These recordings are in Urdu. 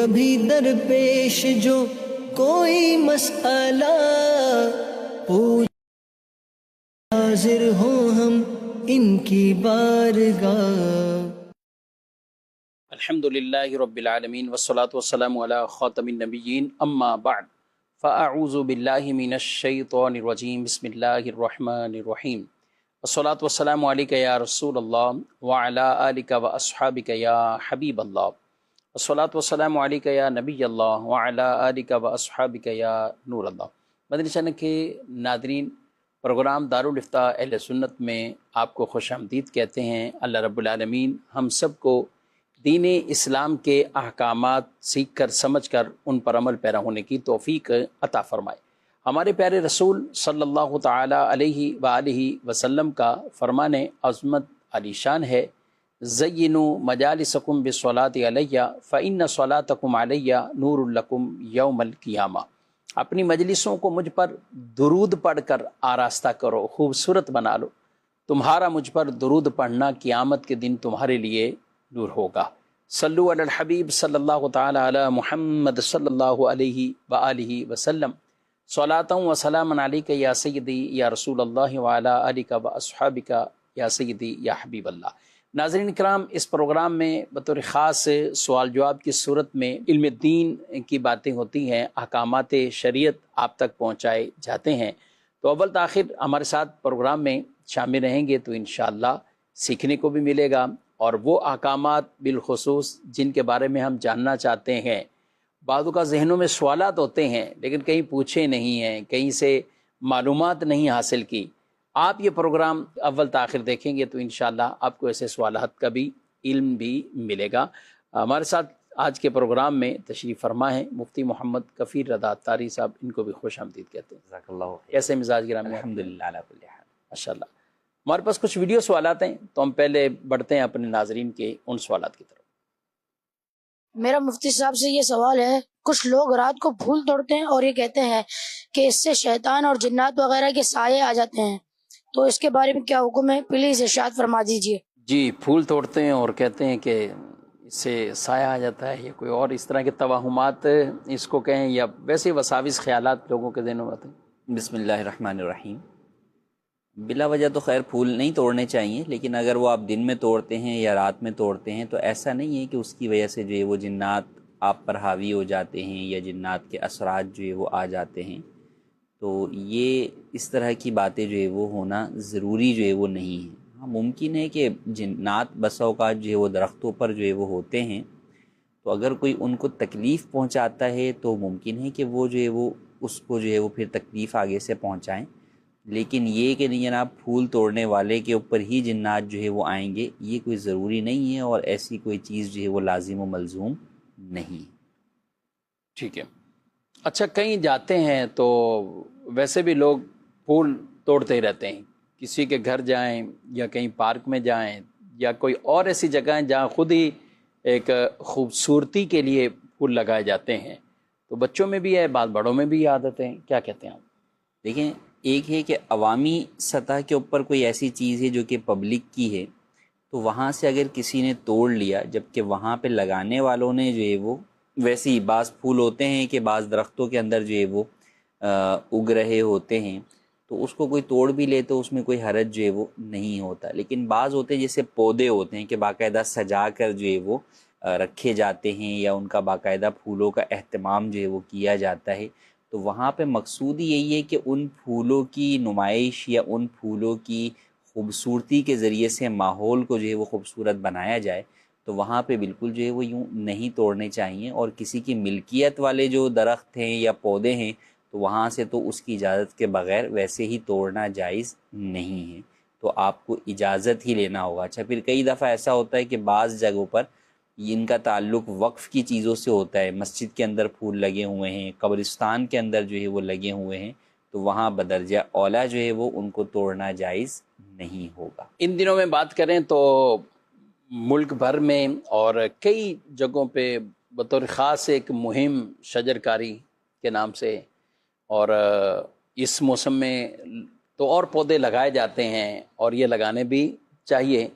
کبھی درپیش جو کوئی مسئلہ پوچھ حاضر ہوں ہم ان کی بارگاہ۔ الحمد للہ رب العالمین والصلاة والسلام علی خاتم النبیین اما بعد فاعوذ باللہ من الشیطان الرجیم بسم اللہ الرحمن الرحیم والصلاة والسلام علیک یا رسول اللہ وعلی آلک واصحابک یا حبیب اللہ والصلاة والسلام علیک یا نبی اللہ وعلی آلک واصحابک یا نور اللہ۔ مدنی چینل کے ناظرین، پروگرام دارالافتاء اہل سنت میں آپ کو خوش آمدید کہتے ہیں۔ اللہ رب العالمین ہم سب کو دین اسلام کے احکامات سیکھ کر سمجھ کر ان پر عمل پیرا ہونے کی توفیق عطا فرمائے۔ ہمارے پیارے رسول صلی اللہ تعالی علیہ وآلہ وسلم کا فرمان عظمت علی شان ہے، زینوا مجالسکم بالصلاۃ علیہ فإن صلاتکم علیہ نور لکم یوم القیامہ۔ اپنی مجلسوں کو مجھ پر درود پڑھ کر آراستہ کرو، خوبصورت بنا لو، تمہارا مجھ پر درود پڑھنا قیامت کے دن تمہارے لیے نور ہوگا۔ صلو علی الحبیب صلی اللہ تعالی علی محمد صلی اللہ علیہ وآلہ وسلم، صلاۃ و سلام علیک یا سیدی یا رسول اللہ وعلی آلک و اصحابک یا سیدی یا حبیب اللہ۔ ناظرین کرام، اس پروگرام میں بطور خاص سوال جواب کی صورت میں علم دین کی باتیں ہوتی ہیں، احکامات شریعت آپ تک پہنچائے جاتے ہیں۔ تو اول تاخیر ہمارے ساتھ پروگرام میں شامل رہیں گے تو انشاءاللہ سیکھنے کو بھی ملے گا، اور وہ احکامات بالخصوص جن کے بارے میں ہم جاننا چاہتے ہیں۔ بعضوں کا ذہنوں میں سوالات ہوتے ہیں لیکن کہیں پوچھے نہیں ہیں، کہیں سے معلومات نہیں حاصل کی۔ آپ یہ پروگرام اول تاخیر دیکھیں گے تو انشاءاللہ آپ کو ایسے سوالات کا بھی علم بھی ملے گا۔ ہمارے ساتھ آج کے پروگرام میں تشریف فرما ہیں مفتی محمد کفیل رضا اتاری صاحب، ان کو بھی خوش آمدید کہتے ہیں۔ جزاک اللہ خیر۔ کیسے مزاج گرامی؟ الحمدللہ علی کل حال۔ ماشاءاللہ۔ ہمارے پاس کچھ ویڈیو سوالات ہیں تو ہم پہلے بڑھتے ہیں اپنے ناظرین کے ان سوالات کی طرف۔ میرا مفتی صاحب سے یہ سوال ہے، کچھ لوگ رات کو پھول توڑتے ہیں اور یہ کہتے ہیں کہ اس سے شیطان اور جنات وغیرہ کے سائے آ جاتے ہیں، تو اس کے بارے میں کیا حکم ہے؟ پلیز ارشاد فرما دیجیے۔ جی، پھول توڑتے ہیں اور کہتے ہیں کہ اس سے سایہ آ جاتا ہے، یا کوئی اور اس طرح کے توہمات اس کو کہیں، یا ویسے وساوس خیالات لوگوں کے ذہنوں میں آتے ہیں۔ بسم اللہ الرحمن الرحیم۔ بلا وجہ تو خیر پھول نہیں توڑنے چاہیے، لیکن اگر وہ آپ دن میں توڑتے ہیں یا رات میں توڑتے ہیں تو ایسا نہیں ہے کہ اس کی وجہ سے جو ہے وہ جنات آپ پر حاوی ہو جاتے ہیں یا جنات کے اثرات جو ہے وہ آ جاتے ہیں۔ تو یہ اس طرح کی باتیں جو ہے وہ ہونا ضروری جو ہے وہ نہیں ہے۔ ہاں، ممکن ہے کہ جنات بسا اوقات جو ہے وہ درختوں پر جو ہے وہ ہوتے ہیں، تو اگر کوئی ان کو تکلیف پہنچاتا ہے تو ممکن ہے کہ وہ جو ہے وہ اس کو جو ہے وہ پھر تکلیف آگے سے پہنچائیں، لیکن یہ کہ نہیں جناب پھول توڑنے والے کے اوپر ہی جنات جو ہے وہ آئیں گے، یہ کوئی ضروری نہیں ہے، اور ایسی کوئی چیز جو ہے وہ لازم و ملزوم نہیں۔ ٹھیک ہے۔ اچھا، کہیں جاتے ہیں تو ویسے بھی لوگ پھول توڑتے ہی رہتے ہیں، کسی کے گھر جائیں یا کہیں پارک میں جائیں یا کوئی اور ایسی جگہیں جہاں خود ہی ایک خوبصورتی کے لیے پھول لگائے جاتے ہیں، تو بچوں میں بھی ہے، بعض بڑوں میں بھی عادت ہے، کیا کہتے ہیں آپ؟ دیکھیں، ایک ہے کہ عوامی سطح کے اوپر کوئی ایسی چیز ہے جو کہ پبلک کی ہے، تو وہاں سے اگر کسی نے توڑ لیا، جبکہ وہاں پہ لگانے والوں نے جو ہے وہ ویسے ہی، بعض پھول ہوتے ہیں کہ بعض درختوں کے اندر جو ہے وہ اگ رہے ہوتے ہیں، تو اس کو کوئی توڑ بھی لے تو اس میں کوئی حرج جو ہے وہ نہیں ہوتا، لیکن بعض ہوتے ہیں جیسے پودے ہوتے ہیں کہ باقاعدہ سجا کر جو ہے وہ رکھے جاتے ہیں، یا ان کا باقاعدہ پھولوں کا اہتمام جو ہے وہ کیا جاتا ہے، تو وہاں پہ مقصود یہی ہے کہ ان پھولوں کی نمائش یا ان پھولوں کی خوبصورتی کے ذریعے سے ماحول کو جو ہے وہ خوبصورت بنایا جائے، تو وہاں پہ بالکل جو ہے وہ یوں نہیں توڑنے چاہیے، اور کسی کی ملکیت والے جو درخت ہیں یا پودے ہیں تو وہاں سے تو اس کی اجازت کے بغیر ویسے ہی توڑنا جائز نہیں ہے، تو آپ کو اجازت ہی لینا ہوگا۔ اچھا، پھر کئی دفعہ ایسا ہوتا ہے کہ بعض جگہوں پر ان کا تعلق وقف کی چیزوں سے ہوتا ہے، مسجد کے اندر پھول لگے ہوئے ہیں، قبرستان کے اندر جو ہے وہ لگے ہوئے ہیں، تو وہاں بدرجہ اولیٰ جو ہے وہ ان کو توڑنا جائز نہیں ہوگا۔ ان دنوں میں بات کریں تو ملک بھر میں اور کئی جگہوں پہ بطور خاص ایک مہم شجر کاری کے نام سے، اور اس موسم میں تو اور پودے لگائے جاتے ہیں، اور یہ لگانے بھی چاہیے۔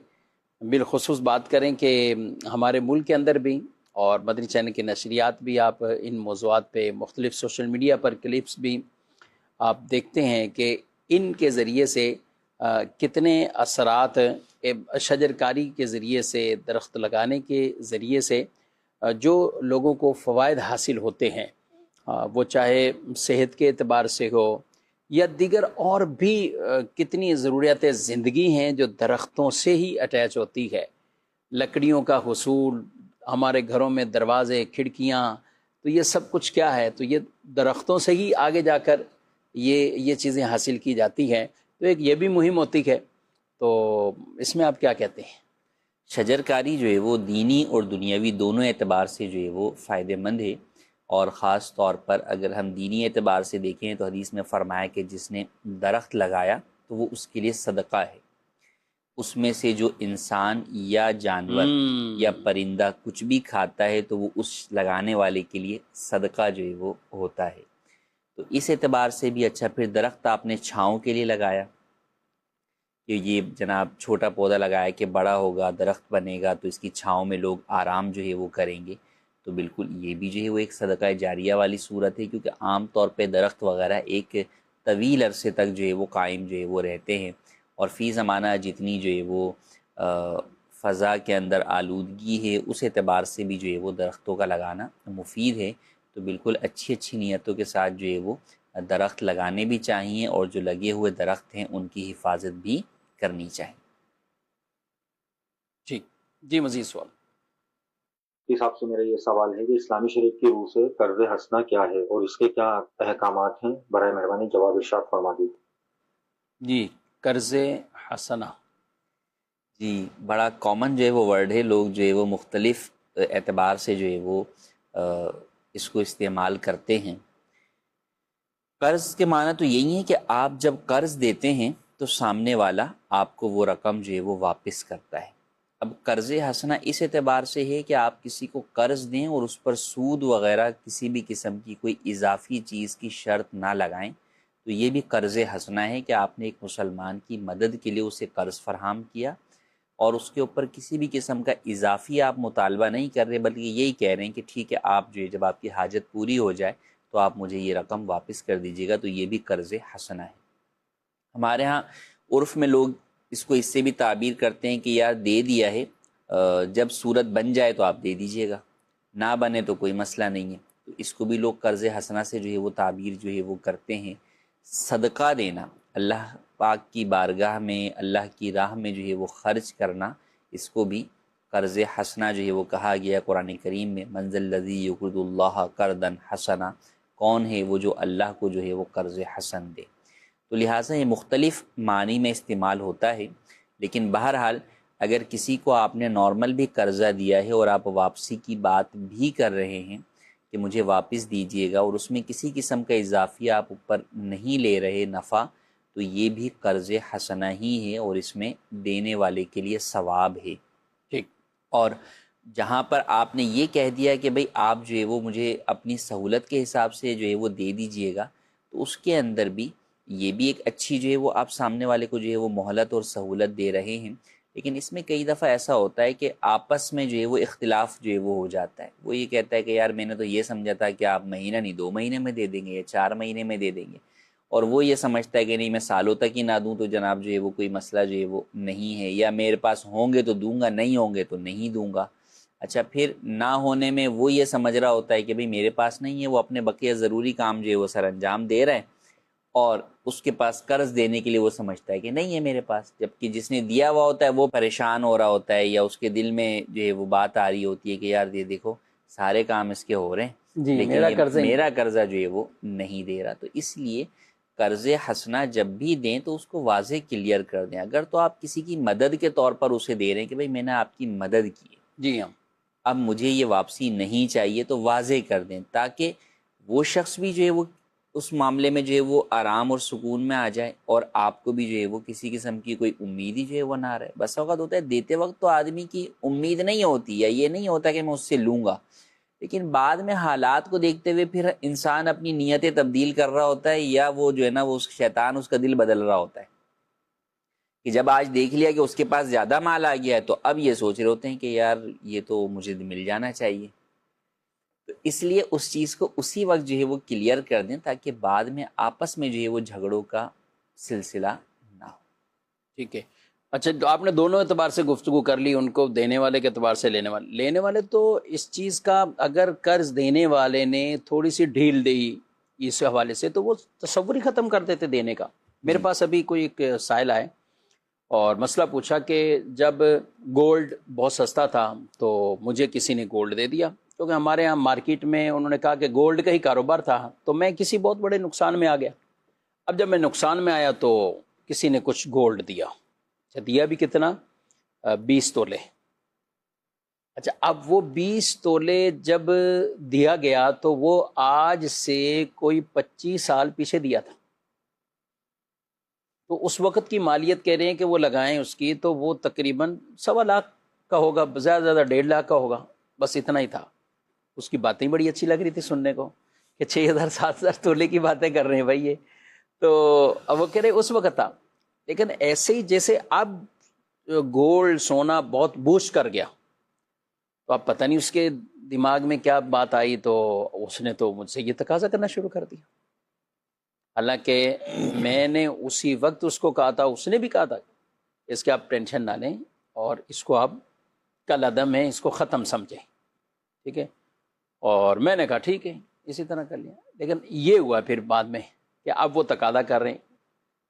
بالخصوص بات کریں کہ ہمارے ملک کے اندر بھی اور مدنی چینل کے نشریات بھی آپ ان موضوعات پہ مختلف سوشل میڈیا پر کلپس بھی آپ دیکھتے ہیں کہ ان کے ذریعے سے کتنے اثرات شجر کاری کے ذریعے سے، درخت لگانے کے ذریعے سے جو لوگوں کو فوائد حاصل ہوتے ہیں، وہ چاہے صحت کے اعتبار سے ہو یا دیگر اور بھی کتنی ضروریات زندگی ہیں جو درختوں سے ہی اٹیچ ہوتی ہے۔ لکڑیوں کا حصول، ہمارے گھروں میں دروازے، کھڑکیاں، تو یہ سب کچھ کیا ہے؟ تو یہ درختوں سے ہی آگے جا کر یہ چیزیں حاصل کی جاتی ہیں۔ تو ایک یہ بھی مہم ہوتی ہے، تو اس میں آپ کیا کہتے ہیں؟ شجر کاری جو ہے وہ دینی اور دنیاوی دونوں اعتبار سے جو ہے وہ فائدہ مند ہے، اور خاص طور پر اگر ہم دینی اعتبار سے دیکھیں تو حدیث میں فرمایا کہ جس نے درخت لگایا تو وہ اس کے لیے صدقہ ہے، اس میں سے جو انسان یا جانور یا پرندہ کچھ بھی کھاتا ہے تو وہ اس لگانے والے کے لیے صدقہ جو ہے وہ ہوتا ہے۔ تو اس اعتبار سے بھی اچھا۔ پھر درخت آپ نے چھاؤں کے لیے لگایا کہ یہ جناب چھوٹا پودا لگایا کہ بڑا ہوگا، درخت بنے گا تو اس کی چھاؤں میں لوگ آرام جو ہے وہ کریں گے، تو بالکل یہ بھی جو ہے وہ ایک صدقہ جاریہ والی صورت ہے، کیونکہ عام طور پہ درخت وغیرہ ایک طویل عرصے تک جو ہے وہ قائم جو ہے وہ رہتے ہیں، اور فی زمانہ جتنی جو ہے وہ فضا کے اندر آلودگی ہے اس اعتبار سے بھی جو ہے وہ درختوں کا لگانا مفید ہے۔ تو بالکل اچھی نیتوں کے ساتھ جو ہے وہ درخت لگانے بھی چاہیے، اور جو لگے ہوئے درخت ہیں ان کی حفاظت بھی کرنی چاہیے۔ ٹھیک جی، مزید سوال؟ اس حساب سے میرا یہ سوال ہے کہ اسلامی شریعت کی روح سے قرض حسنہ کیا ہے اور اس کے کیا احکامات ہیں؟ برائے مہربانی جواب ارشاد فرما دیجیے۔ جی، قرض حسنہ، جی بڑا کامن جو ہے وہ ورڈ ہے، لوگ جو ہے وہ مختلف اعتبار سے جو ہے وہ اس کو استعمال کرتے ہیں۔ قرض کے معنی تو یہی ہے کہ آپ جب قرض دیتے ہیں تو سامنے والا آپ کو وہ رقم جو ہے وہ واپس کرتا ہے۔ اب قرض حسنہ اس اعتبار سے ہے کہ آپ کسی کو قرض دیں اور اس پر سود وغیرہ کسی بھی قسم کی کوئی اضافی چیز کی شرط نہ لگائیں، تو یہ بھی قرض حسنہ ہے کہ آپ نے ایک مسلمان کی مدد کے لیے اسے قرض فراہم کیا، اور اس کے اوپر کسی بھی قسم کا اضافی آپ مطالبہ نہیں کر رہے، بلکہ یہی کہہ رہے ہیں کہ ٹھیک ہے، آپ جو ہے جب آپ کی حاجت پوری ہو جائے تو آپ مجھے یہ رقم واپس کر دیجیے گا، تو یہ بھی قرض حسنہ ہے۔ ہمارے ہاں عرف میں لوگ اس کو اس سے بھی تعبیر کرتے ہیں کہ یار دے دیا ہے، جب صورت بن جائے تو آپ دے دیجیے گا، نہ بنے تو کوئی مسئلہ نہیں ہے۔ تو اس کو بھی لوگ قرض حسنہ سے جو ہے وہ تعبیر جو ہے وہ کرتے ہیں۔ صدقہ دینا، اللہ پاک کی بارگاہ میں، اللہ کی راہ میں جو ہے وہ خرچ کرنا، اس کو بھی قرض حسنہ جو ہے وہ کہا گیا قرآن کریم میں۔ من ذا الذی یقرض اللہ قرضا حسنا، کون ہے وہ جو اللہ کو جو ہے وہ قرض حسن دے؟ تو لہٰذا یہ مختلف معنی میں استعمال ہوتا ہے، لیکن بہرحال اگر کسی کو آپ نے نارمل بھی قرضہ دیا ہے اور آپ واپسی کی بات بھی کر رہے ہیں کہ مجھے واپس دیجیے گا، اور اس میں کسی قسم کا اضافی آپ اوپر نہیں لے رہے نفع، تو یہ بھی قرض حسنہ ہی ہے، اور اس میں دینے والے کے لیے ثواب ہے۔ ٹھیک، اور جہاں پر آپ نے یہ کہہ دیا کہ بھئی آپ جو ہے وہ مجھے اپنی سہولت کے حساب سے جو ہے وہ دے دیجئے گا، تو اس کے اندر بھی یہ بھی ایک اچھی جو ہے وہ آپ سامنے والے کو جو ہے وہ مہلت اور سہولت دے رہے ہیں۔ لیکن اس میں کئی دفعہ ایسا ہوتا ہے کہ آپس میں جو ہے وہ اختلاف جو ہے وہ ہو جاتا ہے، وہ یہ کہتا ہے کہ یار میں نے تو یہ سمجھا تھا کہ آپ مہینہ نہیں 2 مہینے میں دے دیں گے یا 4 مہینے میں دے دیں گے، اور وہ یہ سمجھتا ہے کہ نہیں میں سالوں تک ہی نہ دوں تو جناب جو ہے وہ کوئی مسئلہ جو ہے وہ نہیں ہے، یا میرے پاس ہوں گے تو دوں گا، نہیں ہوں گے تو نہیں دوں گا۔ اچھا، پھر نہ ہونے میں وہ یہ سمجھ رہا ہوتا ہے کہ بھئی میرے پاس نہیں ہے، وہ اپنے بقیہ ضروری کام جو ہے وہ سر انجام دے رہا ہے، اور اس کے پاس قرض دینے کے لیے وہ سمجھتا ہے کہ نہیں ہے میرے پاس، جبکہ جس نے دیا ہوا ہوتا ہے وہ پریشان ہو رہا ہوتا ہے، یا اس کے دل میں جو ہے وہ بات آ رہی ہوتی ہے کہ یار یہ دیکھو سارے کام اس کے ہو رہے ہیں، جی لیکن میرا قرضہ جو ہے وہ نہیں دے رہا۔ تو اس لیے قرض حسنہ جب بھی دیں تو اس کو واضح کلیئر کر دیں۔ اگر تو آپ کسی کی مدد کے طور پر اسے دے رہے ہیں کہ بھئی میں نے آپ کی مدد کی ہے، جی ہاں، اب مجھے یہ واپسی نہیں چاہیے، تو واضح کر دیں تاکہ وہ شخص بھی جو ہے وہ اس معاملے میں جو ہے وہ آرام اور سکون میں آ جائے، اور آپ کو بھی جو ہے وہ کسی قسم کی کوئی امید ہی جو ہے وہ نہ رہے۔ بس اوقات ہوتا ہے دیتے وقت تو آدمی کی امید نہیں ہوتی، یا یہ نہیں ہوتا کہ میں اس سے لوں گا، لیکن بعد میں حالات کو دیکھتے ہوئے پھر انسان اپنی نیتیں تبدیل کر رہا ہوتا ہے، یا وہ جو ہے نا وہ شیطان اس کا دل بدل رہا ہوتا ہے کہ جب آج دیکھ لیا کہ اس کے پاس زیادہ مال آ گیا ہے تو اب یہ سوچ رہے ہوتے ہیں کہ یار یہ تو مجھے مل جانا چاہیے، تو اس لیے اس چیز کو اسی وقت جو ہے وہ کلیئر کر دیں تاکہ بعد میں آپس میں جو ہے وہ جھگڑوں کا سلسلہ نہ ہو. ٹھیک ہے. اچھا، تو آپ نے دونوں اعتبار سے گفتگو کر لی، ان کو دینے والے کے اعتبار سے لینے والے تو اس چیز کا اگر قرض دینے والے نے تھوڑی سی ڈھیل دی اس حوالے سے تو وہ تصور ہی ختم کر دیتے دینے کا. میرے پاس ابھی کوئی ایک سائل آئے اور مسئلہ پوچھا کہ جب گولڈ بہت سستا تھا تو مجھے کسی نے گولڈ دے دیا، کیونکہ ہمارے ہاں مارکیٹ میں انہوں نے کہا کہ گولڈ کا ہی کاروبار تھا، تو میں کسی بہت بڑے نقصان میں آ گیا. اب جب میں نقصان میں آیا تو کسی نے کچھ گولڈ دیا. اچھا، دیا بھی کتنا؟ 20 تولے. اچھا، اب وہ 20 تولے جب دیا گیا تو وہ آج سے کوئی 25 سال پیچھے دیا تھا. تو اس وقت کی مالیت کہہ رہے ہیں کہ وہ لگائیں اس کی، تو وہ تقریباً 1.25 لاکھ کا ہوگا، زیادہ زیادہ 1.5 لاکھ کا ہوگا، بس اتنا ہی تھا. اس کی باتیں بڑی اچھی لگ رہی تھی سننے کو کہ 6,000 7,000 تولے کی باتیں کر رہے ہیں بھائی یہ. تو اب وہ کہہ رہے اس وقت تھا. لیکن ایسے ہی جیسے اب گولڈ سونا بہت بوسٹ کر گیا، تو اب پتہ نہیں اس کے دماغ میں کیا بات آئی، تو اس نے تو مجھ سے یہ تقاضا کرنا شروع کر دیا. حالانکہ میں نے اسی وقت اس کو کہا تھا، اس نے بھی کہا تھا اس کے آپ ٹینشن نہ لیں اور اس کو آپ کل عدم ہے، اس کو ختم سمجھیں. ٹھیک ہے. اور میں نے کہا ٹھیک ہے، اسی طرح کر لیا. لیکن یہ ہوا پھر بعد میں کہ اب وہ تقاضا کر رہے ہیں.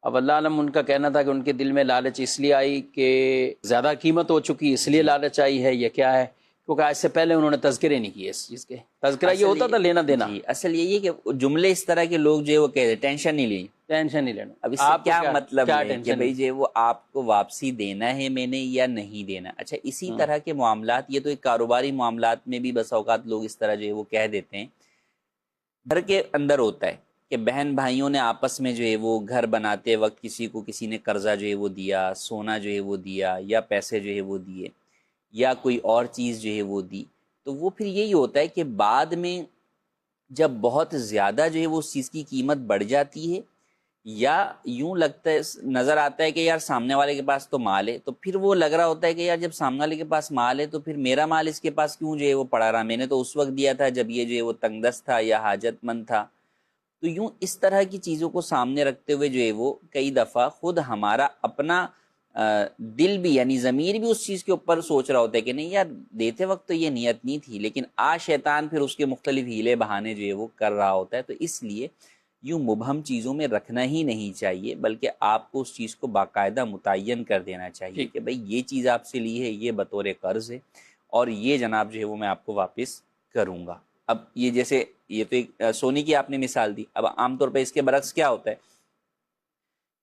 اب اللہ علم ان کا کہنا تھا کہ ان کے دل میں لالچ اس لیے آئی کہ زیادہ قیمت ہو چکی اس لیے لالچ آئی ہے، یا کیا ہے؟ کیونکہ آج سے پہلے انہوں نے تذکرے نہیں کیے اس چیز کے. تذکرہ یہ ہوتا تھا لینا دینا. جی، اصل یہی ہے کہ جملے اس طرح کے لوگ جو ہے وہ کہتے ہیں ٹینشن نہیں لیں، ٹینشن نہیں لینا. اب اس سے کیا مطلب ہے کہ ٹینشن بھئی جو ہے وہ آپ کو واپسی دینا ہے میں نے یا نہیں دینا. اچھا، اسی طرح کے معاملات، یہ تو ایک کاروباری معاملات میں بھی بس اوقات لوگ اس طرح جو ہے وہ کہہ دیتے ہیں. گھر کے اندر ہوتا ہے کہ بہن بھائیوں نے آپس میں جو ہے وہ گھر بناتے وقت کسی نے قرضہ جو ہے وہ دیا، سونا جو ہے وہ دیا، یا پیسے جو ہے وہ دیے، یا کوئی اور چیز جو ہے وہ دی. تو وہ پھر یہی ہوتا ہے کہ بعد میں جب بہت زیادہ جو ہے وہ اس چیز کی قیمت بڑھ جاتی ہے، یا یوں لگتا ہے، نظر آتا ہے کہ یار سامنے والے کے پاس تو مال ہے، تو پھر وہ لگ رہا ہوتا ہے کہ یار جب سامنے والے کے پاس مال ہے تو پھر میرا مال اس کے پاس کیوں جو ہے وہ پڑا رہا، میں نے تو اس وقت دیا تھا جب یہ جو ہے وہ تنگ دست تھا یا حاجت مند تھا. تو یوں اس طرح کی چیزوں کو سامنے رکھتے ہوئے جو ہے وہ کئی دفعہ خود ہمارا اپنا دل بھی یعنی ضمیر بھی اس چیز کے اوپر سوچ رہا ہوتا ہے کہ نہیں یار دیتے وقت تو یہ نیت نہیں تھی، لیکن شیطان پھر اس کے مختلف ہیلے بہانے جو ہے وہ کر رہا ہوتا ہے. تو اس لیے یوں مبہم چیزوں میں رکھنا ہی نہیں چاہیے، بلکہ آپ کو اس چیز کو باقاعدہ متعین کر دینا چاہیے کہ بھئی یہ چیز آپ سے لی ہے، یہ بطور قرض ہے، اور یہ جناب جو ہے وہ میں آپ کو واپس کروں گا. اب یہ جیسے یہ تو ایک سونے کی آپ نے مثال دی. اب عام طور پہ اس کے برعکس کیا ہوتا ہے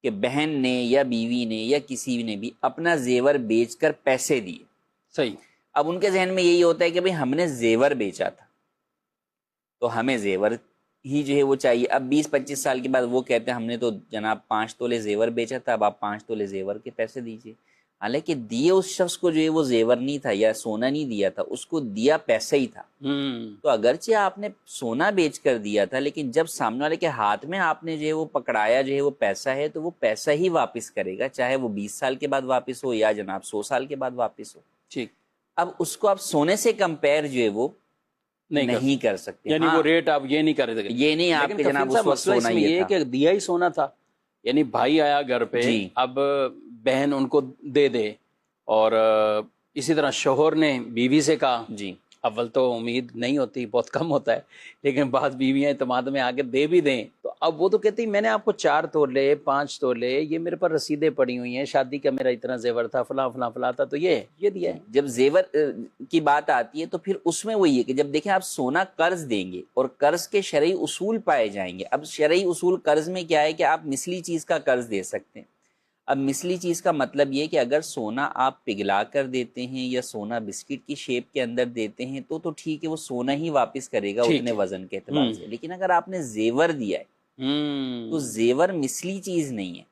کہ بہن نے یا بیوی نے یا کسی نے بھی اپنا زیور بیچ کر پیسے دیے. صحیح. اب ان کے ذہن میں یہی ہوتا ہے کہ بھئی ہم نے زیور بیچا تھا تو ہمیں زیور ہی جو ہے وہ چاہیے. اب 20-25 سال کے بعد وہ کہتے ہیں ہم نے تو جناب 5 تولے زیور بیچا تھا، اب آپ 5 تولے زیور کے پیسے دیجیے. حالانکہ دیے اس شخص کو جو ہے وہ زیور نہیں تھا یا سونا نہیں دیا تھا، اس کو دیا پیسہ ہی تھا. تو اگرچہ آپ نے سونا بیچ کر دیا تھا، لیکن جب سامنے والے کے ہاتھ میں آپ نے جو ہے وہ پکڑایا جو ہے وہ پیسہ ہے، تو وہ پیسہ ہی واپس کرے گا، چاہے وہ 20 سال کے بعد واپس ہو یا جناب 100 سال کے بعد واپس ہو. ٹھیک. اب اس کو آپ سونے سے کمپیئر جو ہے وہ نہیں کر سکتے. یعنی وہ ریٹ آپ یہ نہیں کر سکتے. یہ نہیں آپ کے جناب اس وقت سونا یہ کہ دیا ہی سونا تھا، یعنی بھائی آیا گھر پہ، اب بہن ان کو دے دے، اور اسی طرح شوہر نے بیوی سے کہا. جی، اول تو امید نہیں ہوتی، بہت کم ہوتا ہے، لیکن بعض بیویاں اعتماد میں آگے دے بھی دیں. تو اب وہ تو کہتی ہیں میں نے آپ کو 4 تولے 5 تولے، یہ میرے پر رسیدیں پڑی ہوئی ہیں، شادی کا میرا اتنا زیور تھا، فلاں فلاں فلاں تھا، تو یہ دیا ہے. جب زیور کی بات آتی ہے تو پھر اس میں وہی ہے کہ جب دیکھیں آپ سونا قرض دیں گے اور قرض کے شرعی اصول پائے جائیں گے. اب شرعی اصول قرض میں کیا ہے کہ آپ مثلی چیز کا قرض دے سکتے ہیں. اب مثلی چیز کا مطلب یہ کہ اگر سونا آپ پگھلا کر دیتے ہیں یا سونا بسکٹ کی شیپ کے اندر دیتے ہیں تو ٹھیک ہے، وہ سونا ہی واپس کرے گا اتنے وزن کے اعتبار سے. لیکن اگر آپ نے زیور دیا ہے تو زیور مثلی چیز نہیں ہے،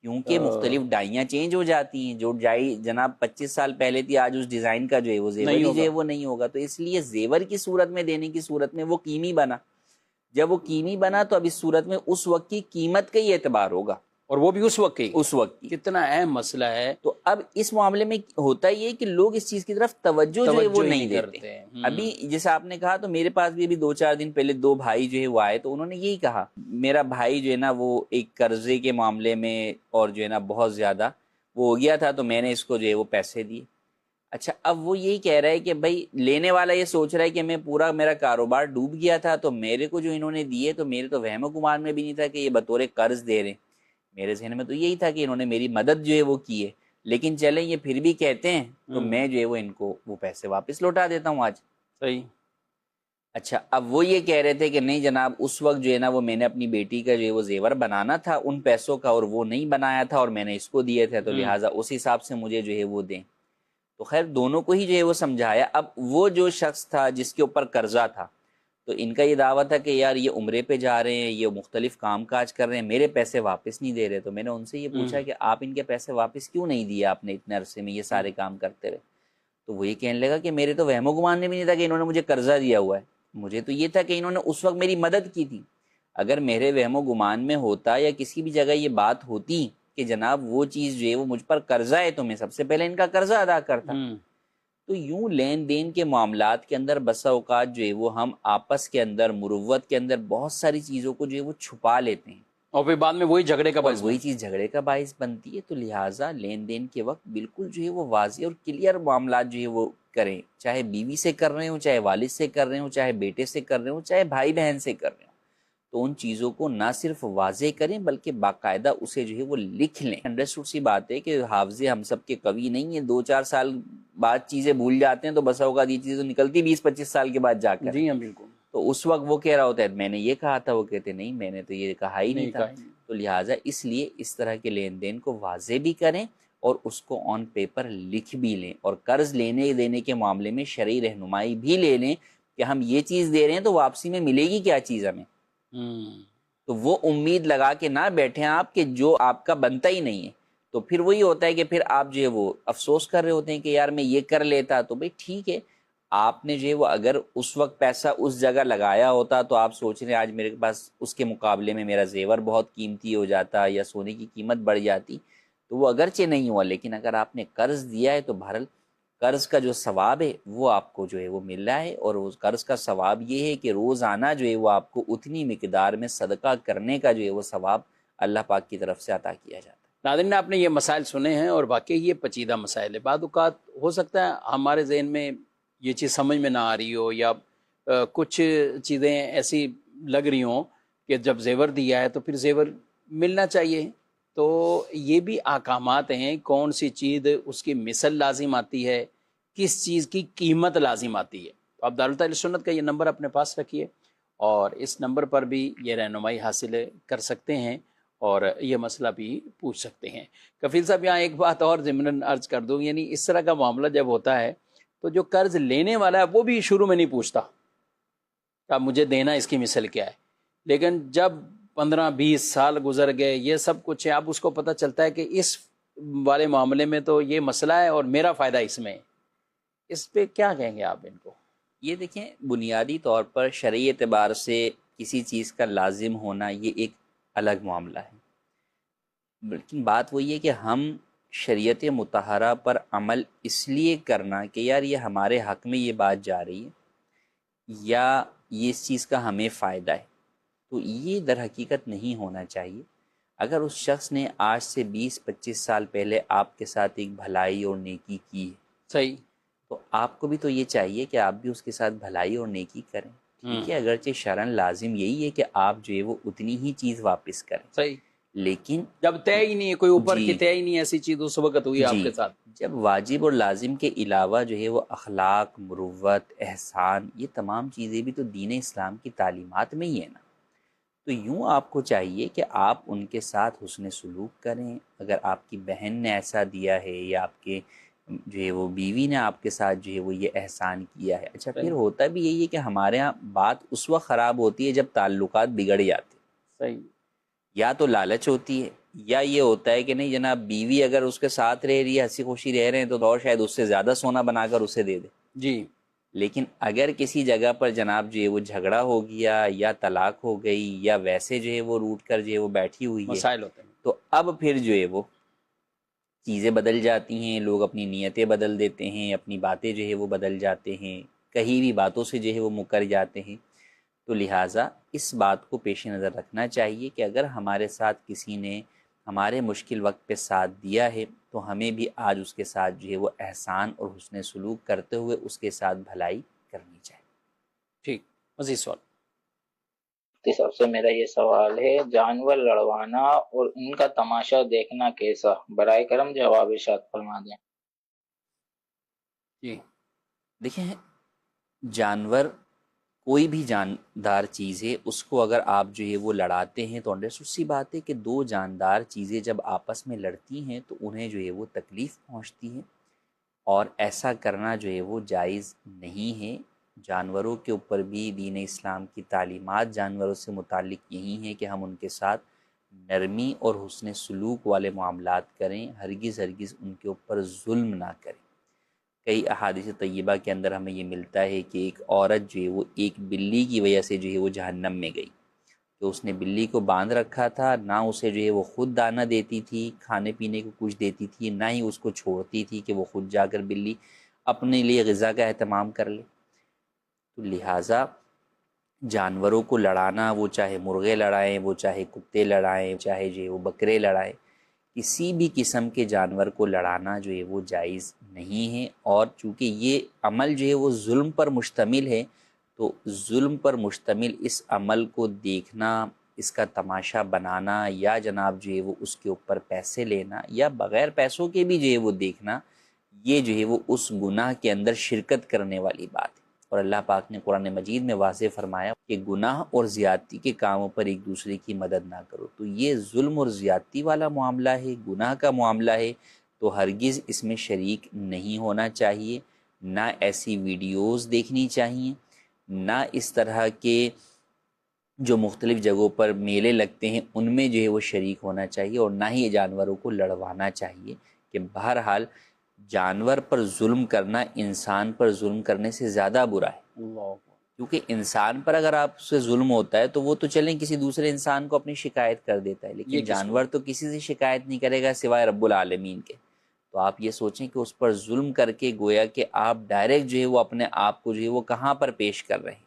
کیونکہ مختلف ڈائیاں چینج ہو جاتی ہیں. جو ڈائی جناب 25 سال پہلے تھی آج اس ڈیزائن کا جو ہے وہ زیور ہی جو ہے وہ نہیں ہوگا. تو اس لیے زیور کی صورت میں دینے کی صورت میں وہ قیمی بنا. جب وہ قیمی بنا تو اب اس صورت میں اس وقت کی قیمت کا ہی اعتبار ہوگا. اور وہ بھی اس وقت کی. اس وقت کی. کتنا اہم مسئلہ ہے. تو اب اس معاملے میں ہوتا یہ ہے کہ لوگ اس چیز کی طرف توجہ جو ہے وہ نہیں دیتے. ابھی جیسے آپ نے کہا تو میرے پاس بھی ابھی 2-4 دن پہلے 2 بھائی جو ہے وہ آئے تو انہوں نے یہی کہا. میرا بھائی جو ہے نا وہ ایک قرضے کے معاملے میں اور جو ہے نا بہت زیادہ وہ ہو گیا تھا تو میں نے اس کو جو ہے وہ پیسے دیے. اچھا اب وہ یہی کہہ رہا ہے کہ بھائی لینے والا یہ سوچ رہا ہے کہ میں پورا میرا کاروبار ڈوب گیا تھا تو میرے کو جو انہوں نے دیے تو میرے تو وہم و گمان میں بھی نہیں تھا کہ یہ بطور قرض دے رہے ہیں. میرے ذہن میں تو یہی تھا کہ انہوں نے میری مدد جو ہے وہ کی ہے، لیکن چلیں یہ پھر بھی کہتے ہیں تو میں جو ہے وہ ان کو وہ پیسے واپس لوٹا دیتا ہوں آج. صحیح. اچھا اب وہ یہ کہہ رہے تھے کہ نہیں جناب اس وقت جو ہے نا وہ میں نے اپنی بیٹی کا جو ہے وہ زیور بنانا تھا ان پیسوں کا اور وہ نہیں بنایا تھا اور میں نے اس کو دیے تھے تو لہٰذا اس حساب سے مجھے جو ہے وہ دیں. تو خیر دونوں کو ہی جو ہے وہ سمجھایا. اب وہ جو شخص تھا جس کے اوپر قرضہ تھا تو ان کا یہ دعویٰ تھا کہ یار یہ عمرے پہ جا رہے ہیں، یہ مختلف کام کاج کر رہے ہیں، میرے پیسے واپس نہیں دے رہے. تو میں نے ان سے یہ پوچھا کہ آپ ان کے پیسے واپس کیوں نہیں دیے آپ نے اتنے عرصے میں یہ سارے کام کرتے رہے. تو وہ یہ کہنے لگا کہ میرے تو وہم و گمان میں بھی نہیں تھا کہ انہوں نے مجھے قرضہ دیا ہوا ہے. مجھے تو یہ تھا کہ انہوں نے اس وقت میری مدد کی تھی. اگر میرے وہم و گمان میں ہوتا یا کسی بھی جگہ یہ بات ہوتی کہ جناب وہ چیز جو ہے وہ مجھ پر قرضہ ہے تو میں سب سے پہلے ان کا قرضہ ادا کرتا. تو یوں لین دین کے معاملات کے اندر بسا اوقات جو ہے وہ ہم آپس کے اندر مروت کے اندر بہت ساری چیزوں کو جو ہے وہ چھپا لیتے ہیں اور پھر بعد میں وہی جھگڑے کا باعث وہی چیز جھگڑے کا باعث بنتی ہے. تو لہٰذا لین دین کے وقت بالکل جو ہے وہ واضح اور کلیئر معاملات جو ہے وہ کریں، چاہے بیوی سے کر رہے ہوں، چاہے والد سے کر رہے ہوں، چاہے بیٹے سے کر رہے ہوں، چاہے بھائی بہن سے کر رہے ہوں. تو ان چیزوں کو نہ صرف واضح کریں بلکہ باقاعدہ اسے جو ہے وہ لکھ لیں. انڈرسٹوڈ سی بات ہے کہ حافظے ہم سب کے قوی نہیں ہیں، 2-4 سال بعد چیزیں بھول جاتے ہیں تو بس اوقات یہ چیزیں نکلتی 20-25 سال کے بعد جا کر. جی ہاں بالکل. تو اس وقت وہ کہہ رہا ہوتا ہے میں نے یہ کہا تھا، وہ کہتے نہیں میں نے تو یہ کہا ہی نہیں تھا. تو لہٰذا اس لیے اس طرح کے لین دین کو واضح بھی کریں اور اس کو آن پیپر لکھ بھی لیں. اور قرض لینے دینے کے معاملے میں شرعی رہنمائی بھی لے لیں کہ ہم یہ چیز دے رہے ہیں تو واپسی میں ملے گی کیا چیز ہمیں. تو وہ امید لگا کے نہ بیٹھیں آپ کہ جو آپ کا بنتا ہی نہیں ہے. تو پھر وہی ہوتا ہے کہ پھر آپ جو ہے وہ افسوس کر رہے ہوتے ہیں کہ یار میں یہ کر لیتا. تو بھائی ٹھیک ہے، آپ نے جو ہے وہ اگر اس وقت پیسہ اس جگہ لگایا ہوتا تو آپ سوچ رہے ہیں آج میرے پاس اس کے مقابلے میں میرا زیور بہت قیمتی ہو جاتا یا سونے کی قیمت بڑھ جاتی. تو وہ اگرچہ نہیں ہوا، لیکن اگر آپ نے قرض دیا ہے تو بہرحال قرض کا جو ثواب ہے وہ آپ کو جو ہے وہ مل رہا ہے. اور اس قرض کا ثواب یہ ہے کہ روزانہ جو ہے وہ آپ کو اتنی مقدار میں صدقہ کرنے کا جو ہے وہ ثواب اللہ پاک کی طرف سے عطا کیا جاتا ہے. ناظرین آپ نے یہ مسائل سنے ہیں اور واقعی یہ پیچیدہ مسائل ہے. بعض اوقات ہو سکتا ہے ہمارے ذہن میں یہ چیز سمجھ میں نہ آ رہی ہو یا کچھ چیزیں ایسی لگ رہی ہوں کہ جب زیور دیا ہے تو پھر زیور ملنا چاہیے. تو یہ بھی احکامات ہیں، کون سی چیز اس کی مثل لازم آتی ہے، کس چیز کی قیمت لازم آتی ہے. تو آپ دارالتحفیظ سنت کا یہ نمبر اپنے پاس رکھیے اور اس نمبر پر بھی یہ رہنمائی حاصل کر سکتے ہیں اور یہ مسئلہ بھی پوچھ سکتے ہیں. کفیل صاحب یہاں ایک بات اور ضمناً عرض کر دوں، یعنی اس طرح کا معاملہ جب ہوتا ہے تو جو قرض لینے والا ہے وہ بھی شروع میں نہیں پوچھتا کہ مجھے دینا اس کی مثل کیا ہے، لیکن جب 15-20 سال گزر گئے یہ سب کچھ ہے، اب اس کو پتہ چلتا ہے کہ اس والے معاملے میں تو یہ مسئلہ ہے اور میرا فائدہ اس میں ہے. اس پہ کیا کہیں گے آپ ان کو؟ یہ دیکھیں بنیادی طور پر شرعی اعتبار سے کسی چیز کا لازم ہونا یہ ایک الگ معاملہ ہے، لیکن بات وہی ہے کہ ہم شریعت مطہرہ پر عمل اس لیے کرنا کہ یار یہ ہمارے حق میں یہ بات جا رہی ہے یا یہ اس چیز کا ہمیں فائدہ ہے، تو یہ در حقیقت نہیں ہونا چاہیے. اگر اس شخص نے آج سے 20-25 سال پہلے آپ کے ساتھ ایک بھلائی اور نیکی کی ہے، صحیح، تو آپ کو بھی تو یہ چاہیے کہ آپ بھی اس کے ساتھ بھلائی اور نیکی کریں. ٹھیک ہے، اگرچہ شرعاً لازم یہی ہے کہ آپ جو ہے وہ اتنی ہی چیز واپس کریں، صحیح، لیکن جب طے ہی نہیں ہے، کوئی اوپر کی طے ہی نہیں ہے، ایسی چیز اس وقت ہوئی آپ کے ساتھ. جب واجب اور لازم کے علاوہ جو ہے وہ اخلاق، مروت، احسان، یہ تمام چیزیں بھی تو دین اسلام کی تعلیمات میں ہی ہے نا. تو یوں آپ کو چاہیے کہ آپ ان کے ساتھ حسن سلوک کریں. اگر آپ کی بہن نے ایسا دیا ہے یا آپ کے جو ہے وہ بیوی نے آپ کے ساتھ جو ہے وہ یہ احسان کیا ہے. اچھا پھر ہوتا بھی یہی ہے کہ ہمارے ہاں بات اس وقت خراب ہوتی ہے جب تعلقات بگڑ جاتے. صحیح، یا تو لالچ ہوتی ہے یا یہ ہوتا ہے کہ نہیں جناب بیوی اگر اس کے ساتھ رہ رہی ہے، ہنسی خوشی رہ رہے ہیں، تو اور شاید اس سے زیادہ سونا بنا کر اسے دے دے. جی، لیکن اگر کسی جگہ پر جناب جو ہے وہ جھگڑا ہو گیا یا طلاق ہو گئی یا ویسے جو ہے وہ روٹ کر جو ہے وہ بیٹھی ہوئی ہے، مسائل ہوتے ہیں. تو اب پھر جو ہے وہ چیزیں بدل جاتی ہیں، لوگ اپنی نیتیں بدل دیتے ہیں، اپنی باتیں جو ہے وہ بدل جاتے ہیں، کہیں بھی باتوں سے جو ہے وہ مکر جاتے ہیں۔ تو لہٰذا اس بات کو پیش نظر رکھنا چاہیے کہ اگر ہمارے ساتھ کسی نے ہمارے مشکل وقت پہ ساتھ دیا ہے تو ہمیں بھی آج اس کے ساتھ جو ہے وہ احسان اور حسن سلوک کرتے ہوئے اس کے ساتھ بھلائی کرنی چاہیے۔ ٹھیک، مزید سوال۔ مفتی صاحب سے میرا یہ سوال ہے، جانور لڑوانا اور ان کا تماشا دیکھنا کیسا؟ برائے کرم جواب ارشاد فرما دیں۔ جی دیکھیں، جانور کوئی بھی جاندار چیز ہے، اس کو اگر آپ جو ہے وہ لڑاتے ہیں تو انڈرسٹوڈ سی بات ہے کہ دو جاندار چیزیں جب آپس میں لڑتی ہیں تو انہیں جو ہے وہ تکلیف پہنچتی ہے، اور ایسا کرنا جو ہے وہ جائز نہیں ہے۔ جانوروں کے اوپر بھی دین اسلام کی تعلیمات جانوروں سے متعلق یہی ہیں کہ ہم ان کے ساتھ نرمی اور حسن سلوک والے معاملات کریں، ہرگز ان کے اوپر ظلم نہ کریں۔ کئی احادیث طیبہ کے اندر ہمیں یہ ملتا ہے کہ ایک عورت جو ہے وہ ایک بلی کی وجہ سے جو ہے وہ جہنم میں گئی، کہ اس نے بلی کو باندھ رکھا تھا، نہ اسے جو ہے وہ خود دانہ دیتی تھی، کھانے پینے کو کچھ دیتی تھی، نہ ہی اس کو چھوڑتی تھی کہ وہ خود جا کر بلی اپنے لیے غذا کا اہتمام کر لے۔ تو لہٰذا جانوروں کو لڑانا، وہ چاہے مرغے لڑائیں، وہ چاہے کتے لڑائیں، چاہے جو ہے وہ بکرے لڑائیں، کسی بھی قسم کے جانور کو لڑانا جو ہے وہ جائز نہیں ہے۔ اور چونکہ یہ عمل جو ہے وہ ظلم پر مشتمل ہے، تو ظلم پر مشتمل اس عمل کو دیکھنا، اس کا تماشا بنانا، یا جناب جو ہے وہ اس کے اوپر پیسے لینا، یا بغیر پیسوں کے بھی جو ہے وہ دیکھنا، یہ جو ہے وہ اس گناہ کے اندر شرکت کرنے والی بات ہے۔ اور اللہ پاک نے قرآن مجید میں واضح فرمایا کہ گناہ اور زیادتی کے کاموں پر ایک دوسرے کی مدد نہ کرو۔ تو یہ ظلم اور زیادتی والا معاملہ ہے، گناہ کا معاملہ ہے، تو ہرگز اس میں شریک نہیں ہونا چاہیے، نہ ایسی ویڈیوز دیکھنی چاہیے، نہ اس طرح کے جو مختلف جگہوں پر میلے لگتے ہیں ان میں جو ہے وہ شریک ہونا چاہیے، اور نہ ہی جانوروں کو لڑوانا چاہیے۔ کہ بہرحال جانور پر ظلم کرنا انسان پر ظلم کرنے سے زیادہ برا ہے، کیونکہ انسان پر اگر آپ سے ظلم ہوتا ہے تو وہ تو چلیں کسی دوسرے انسان کو اپنی شکایت کر دیتا ہے، لیکن جانور تو کسی سے شکایت نہیں کرے گا سوائے رب العالمین کے۔ تو آپ یہ سوچیں کہ اس پر ظلم کر کے گویا کہ آپ ڈائریکٹ جو ہے وہ اپنے آپ کو جو ہے وہ کہاں پر پیش کر رہے ہیں،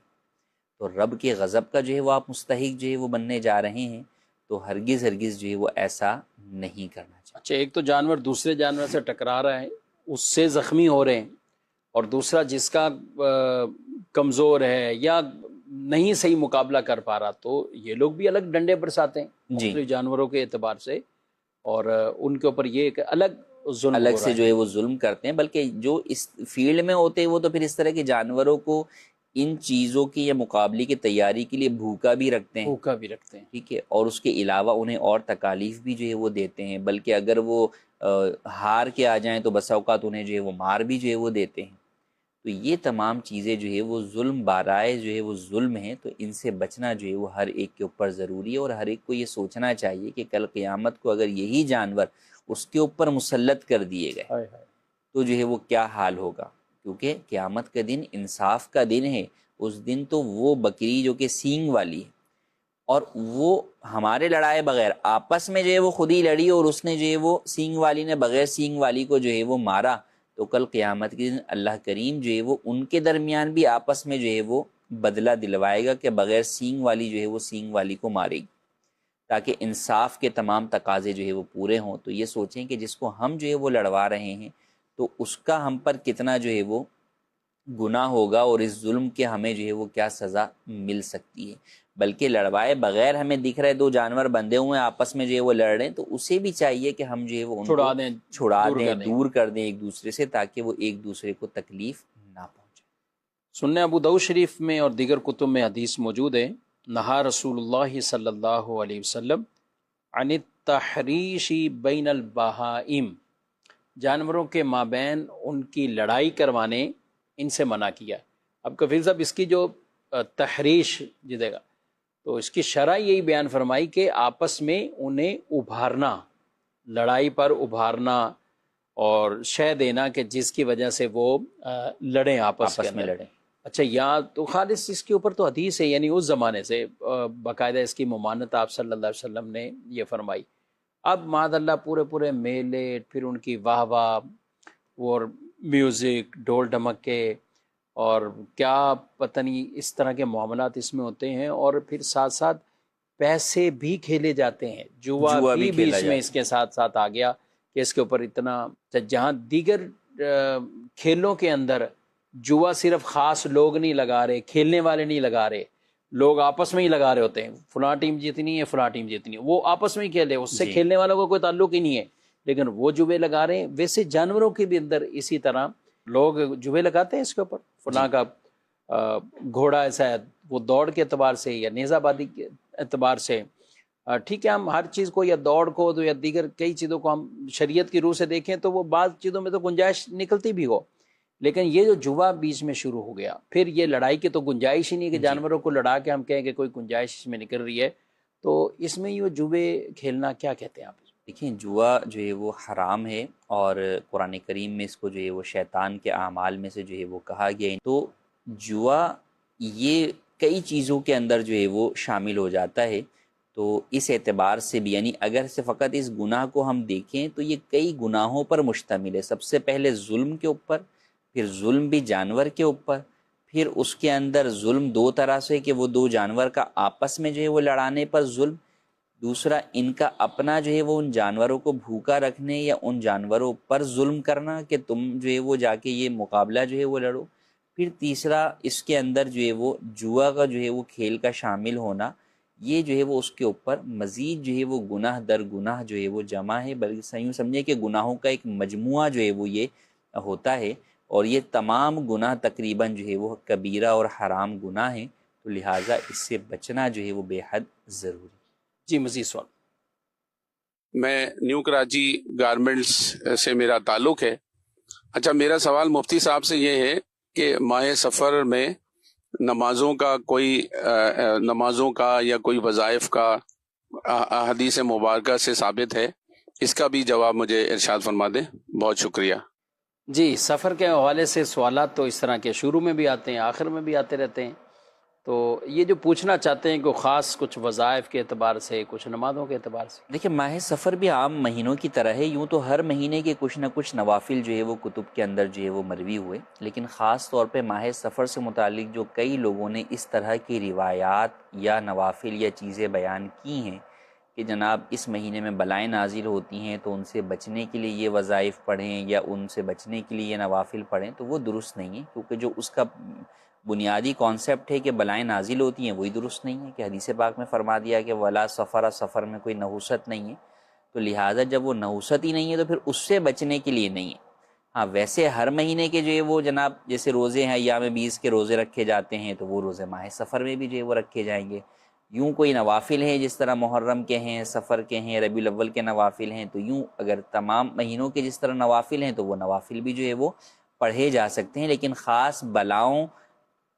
تو رب کے غضب کا جو ہے وہ آپ مستحق جو ہے وہ بننے جا رہے ہیں۔ تو ہرگز جو ہے وہ ایسا نہیں کرنا چاہیے۔ اچھا، ایک تو جانور دوسرے جانور سے ٹکرا رہا ہے، اس سے زخمی ہو رہے ہیں، اور دوسرا جس کا کمزور ہے یا نہیں صحیح مقابلہ کر پا رہا، تو یہ لوگ بھی الگ ڈنڈے برساتے ہیں مختلف جانوروں کے اعتبار سے، اور ان کے اوپر یہ ایک الگ ظلم الگ سے جو ہے وہ ظلم کرتے ہیں۔ بلکہ جو اس فیلڈ میں ہوتے ہیں وہ تو پھر اس طرح کے جانوروں کو ان چیزوں کی یا مقابلے کی تیاری کے لیے بھوکا بھی رکھتے ہیں، ٹھیک ہے، اور اس کے علاوہ انہیں اور تکالیف بھی جو ہے وہ دیتے ہیں، بلکہ اگر وہ ہار کے آ جائیں تو بسا اوقات انہیں جو ہے وہ مار بھی جو ہے وہ دیتے ہیں۔ تو یہ تمام چیزیں جو ہے وہ ظلم بارائے جو ہے وہ ظلم ہیں، تو ان سے بچنا جو ہے وہ ہر ایک کے اوپر ضروری ہے، اور ہر ایک کو یہ سوچنا چاہیے کہ کل قیامت کو اگر یہی جانور اس کے اوپر مسلط کر دیے گئے تو جو ہے وہ کیا حال ہوگا، کیونکہ قیامت کا دن انصاف کا دن ہے۔ اس دن تو وہ بکری جو کہ سینگ والی ہے، اور وہ ہمارے لڑائے بغیر آپس میں جو ہے وہ خود ہی لڑی، اور اس نے جو ہے وہ سینگ والی نے بغیر سینگ والی کو جو ہے وہ مارا، تو کل قیامت کے دن اللہ کریم جو ہے وہ ان کے درمیان بھی آپس میں جو ہے وہ بدلہ دلوائے گا کہ بغیر سینگ والی جو ہے وہ سینگ والی کو مارے گی، تاکہ انصاف کے تمام تقاضے جو ہے وہ پورے ہوں۔ تو یہ سوچیں کہ جس کو ہم جو ہے وہ لڑوا رہے ہیں تو اس کا ہم پر کتنا جو ہے وہ گناہ ہوگا، اور اس ظلم کے ہمیں جو ہے وہ کیا سزا مل سکتی ہے۔ بلکہ لڑوائے بغیر ہمیں دکھ رہے دو جانور بندھے ہوئے آپس میں جو ہے وہ لڑ رہے ہیں، تو اسے بھی چاہیے کہ ہم جو ہے وہ ان کو چھڑا دیں، دور کر دیں ایک دوسرے سے، تاکہ وہ ایک دوسرے کو تکلیف نہ پہنچے۔ سنن ابو داؤد شریف میں اور دیگر کتب میں حدیث موجود ہے، نہا رسول اللہ صلی اللہ علیہ وسلم عن التحریش بین البہائم، جانوروں کے مابین ان کی لڑائی کروانے، ان سے منع کیا۔ اب کفیل صاحب اس کی جو تحریش دے گا تو اس کی شرح یہی بیان فرمائی کہ آپس میں انہیں ابھارنا، لڑائی پر ابھارنا اور شے دینا کہ جس کی وجہ سے وہ لڑیں آپس میں لڑیں۔ اچھا، یا تو خالص اس کے اوپر تو حدیث ہے، یعنی اس زمانے سے باقاعدہ اس کی ممانت آپ صلی اللہ علیہ وسلم نے یہ فرمائی۔ اب معاذ اللہ پورے پورے میلے، پھر ان کی واہ واہ اور میوزک، ڈھول ڈھمکے، اور کیا پتہ نہیں اس طرح کے معاملات اس میں ہوتے ہیں، اور پھر ساتھ ساتھ پیسے بھی کھیلے جاتے ہیں، جوا بھی کھیلا اس میں اس کے ساتھ ساتھ آ گیا کہ اس کے اوپر اتنا، جہاں دیگر کھیلوں کے اندر جوا صرف خاص لوگ نہیں لگا رہے، کھیلنے والے نہیں لگا رہے، لوگ آپس میں ہی لگا رہے ہوتے ہیں، فلاں ٹیم جیتنی ہے، فلاں ٹیم جیتنی ہے، وہ آپس میں ہی کھیلے، اس سے کھیلنے والوں کو کوئی تعلق ہی نہیں ہے، لیکن وہ جوے لگا رہے ہیں۔ ویسے جانوروں کے بھی اندر اسی طرح لوگ جوے لگاتے ہیں اس کے اوپر، فلاں کا گھوڑا ایسا ہے، وہ دوڑ کے اعتبار سے یا نیزہ بازی کے اعتبار سے، ٹھیک ہے، ہم ہر چیز کو یا دوڑ کو یا دیگر کئی چیزوں کو ہم شریعت کی روح سے دیکھیں تو وہ بعض چیزوں میں تو گنجائش نکلتی بھی ہو، لیکن یہ جو جوا بیچ میں شروع ہو گیا، پھر یہ لڑائی کی تو گنجائش ہی نہیں کہ جانوروں کو لڑا کے ہم کہیں کہ کوئی گنجائش اس میں نکل رہی ہے، تو اس میں یہ جوے کھیلنا کیا کہتے ہیں آپ؟ دیکھیں، جوا جو ہے وہ حرام ہے، اور قرآن کریم میں اس کو جو ہے وہ شیطان کے اعمال میں سے جو ہے وہ کہا گیا ہے۔ تو جوا یہ کئی چیزوں کے اندر جو ہے وہ شامل ہو جاتا ہے، تو اس اعتبار سے بھی، یعنی اگر سے فقط اس گناہ کو ہم دیکھیں تو یہ کئی گناہوں پر مشتمل ہے۔ سب سے پہلے ظلم کے اوپر، پھر ظلم بھی جانور کے اوپر، پھر اس کے اندر ظلم دو طرح سے کہ وہ دو جانور کا آپس میں جو ہے وہ لڑانے پر ظلم، دوسرا ان کا اپنا جو ہے وہ ان جانوروں کو بھوکا رکھنے یا ان جانوروں پر ظلم کرنا کہ تم جو ہے وہ جا کے یہ مقابلہ جو ہے وہ لڑو، پھر تیسرا اس کے اندر جو ہے وہ جوا کا جو ہے وہ کھیل کا شامل ہونا، یہ جو ہے وہ اس کے اوپر مزید جو ہے وہ گناہ در گناہ جو ہے وہ جمع ہے، بلکہ یوں سمجھے کہ گناہوں کا ایک مجموعہ جو ہے وہ یہ ہوتا ہے، اور یہ تمام گناہ تقریباً جو ہے وہ کبیرہ اور حرام گناہ ہیں، تو لہٰذا اس سے بچنا جو ہے وہ بے حد ضروری۔ جی مزید سوال۔ میں نیو کراچی گارمنٹس سے میرا تعلق ہے۔ اچھا، میرا سوال مفتی صاحب سے یہ ہے کہ ماہ سفر میں نمازوں کا یا کوئی وظائف کا حدیث مبارکہ سے ثابت ہے، اس کا بھی جواب مجھے ارشاد فرما دیں، بہت شکریہ۔ جی، سفر کے حوالے سے سوالات تو اس طرح کے شروع میں بھی آتے ہیں، آخر میں بھی آتے رہتے ہیں، تو یہ جو پوچھنا چاہتے ہیں کہ خاص کچھ وظائف کے اعتبار سے، کچھ نمازوں کے اعتبار سے۔ دیکھیں، ماہ سفر بھی عام مہینوں کی طرح ہے، یوں تو ہر مہینے کے کچھ نہ کچھ نوافل جو ہے وہ کتب کے اندر جو ہے وہ مروی ہوئے، لیکن خاص طور پہ ماہ سفر سے متعلق جو کئی لوگوں نے اس طرح کی روایات یا نوافل یا چیزیں بیان کی ہیں کہ جناب اس مہینے میں بلائیں نازل ہوتی ہیں تو ان سے بچنے کے لیے یہ وظائف پڑھیں یا ان سے بچنے کے لیے یہ نوافل پڑھیں، تو وہ درست نہیں ہے، کیونکہ جو اس کا بنیادی کانسیپٹ ہے کہ بلائیں نازل ہوتی ہیں وہی درست نہیں ہے، کہ حدیث پاک میں فرما دیا کہ ولا سفر، سفر میں کوئی نحوست نہیں ہے، تو لہٰذا جب وہ نحوست ہی نہیں ہے تو پھر اس سے بچنے کے لیے نہیں ہے۔ ہاں، ویسے ہر مہینے کے جو ہے وہ جناب جیسے روزے ہیں، ایام 20 کے روزے رکھے جاتے ہیں، تو وہ روزے ماہ سفر میں بھی جو ہے وہ رکھے جائیں گے۔ یوں کوئی نوافل ہیں جس طرح محرم کے ہیں، سفر کے ہیں، ربیع الاول کے نوافل ہیں، تو یوں اگر تمام مہینوں کے جس طرح نوافل ہیں تو وہ نوافل بھی جو ہے وہ پڑھے جا سکتے ہیں، لیکن خاص بلاؤں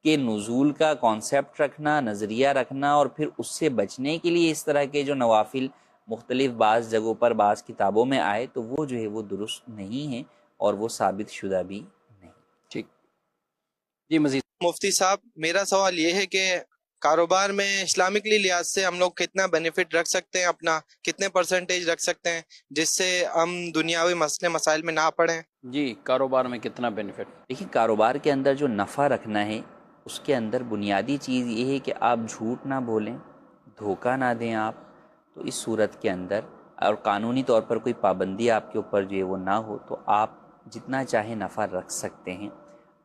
کے نزول کا کانسیپٹ رکھنا، نظریہ رکھنا، اور پھر اس سے بچنے کے لیے اس طرح کے جو نوافل مختلف بعض جگہوں پر بعض کتابوں میں آئے، تو وہ جو ہے وہ درست نہیں ہیں اور وہ ثابت شدہ بھی نہیں۔ ٹھیک جی، مزید۔ مفتی صاحب، میرا سوال یہ ہے کہ کاروبار میں اسلامکلی لحاظ سے ہم لوگ کتنا بینیفٹ رکھ سکتے ہیں، اپنا کتنے پرسنٹیج رکھ سکتے ہیں جس سے ہم دنیاوی مسئلے مسائل میں نہ پڑیں؟ جی، کاروبار میں کتنا بینیفٹ؟ دیکھیں، کاروبار کے اندر جو نفع رکھنا ہے اس کے اندر بنیادی چیز یہ ہے کہ آپ جھوٹ نہ بولیں، دھوکہ نہ دیں آپ، تو اس صورت کے اندر اور قانونی طور پر کوئی پابندی آپ کے اوپر جو ہے وہ نہ ہو تو آپ جتنا چاہیں نفع رکھ سکتے ہیں۔